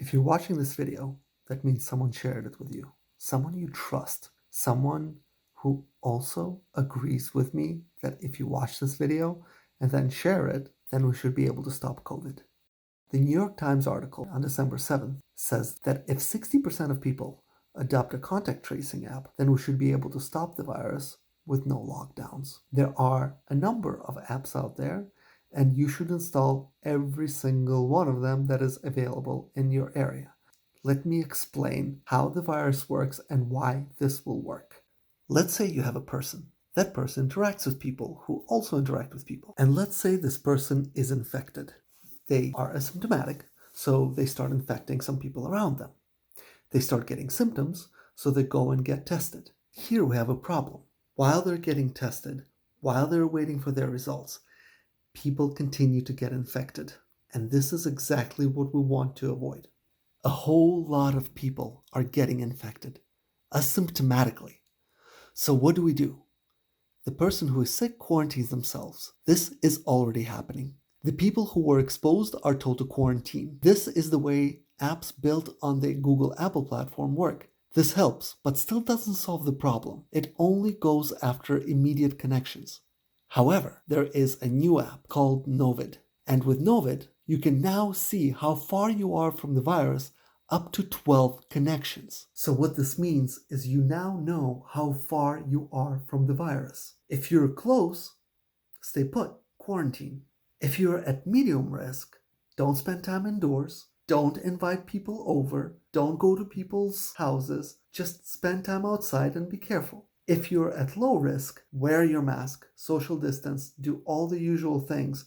If you're watching this video, that means someone shared it with you. Someone you trust. Someone who also agrees with me that if you watch this video and then share it, then we should be able to stop COVID. The New York Times article on December 7th says that if 60% of people adopt a contact tracing app, then we should be able to stop the virus with no lockdowns. There are a number of apps out there, and you should install every single one of them that is available in your area. Let me explain how the virus works and why this will work. Let's say you have a person. That person interacts with people who also interact with people. And let's say this person is infected. They are asymptomatic, so they start infecting some people around them. They start getting symptoms, so they go and get tested. Here we have a problem. While they're getting tested, while they're waiting for their results, people continue to get infected. And this is exactly what we want to avoid. A whole lot of people are getting infected, asymptomatically. So what do? The person who is sick quarantines themselves. This is already happening. The people who were exposed are told to quarantine. This is the way apps built on the Google Apple platform work. This helps, but still doesn't solve the problem. It only goes after immediate connections. However, there is a new app called Novid. And with Novid, you can now see how far you are from the virus up to 12 connections. So what this means is you now know how far you are from the virus. If you're close, stay put, quarantine. If you're at medium risk, don't spend time indoors, don't invite people over, don't go to people's houses, just spend time outside and be careful. If you're at low risk, wear your mask, social distance, do all the usual things,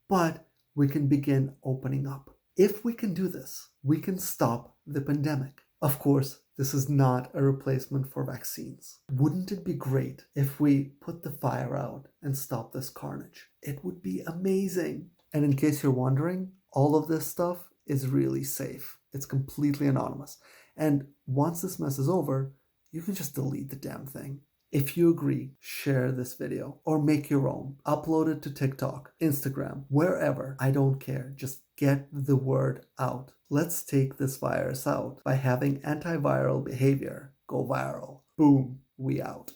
but we can begin opening up. If we can do this, we can stop the pandemic. Of course, this is not a replacement for vaccines. Wouldn't it be great if we put the fire out and stop this carnage? It would be amazing. And in case you're wondering, all of this stuff is really safe. It's completely anonymous. And once this mess is over, you can just delete the damn thing. If you agree, share this video or make your own. Upload it to TikTok, Instagram, wherever. I don't care. Just get the word out. Let's take this virus out by having antiviral behavior go viral. Boom, we out.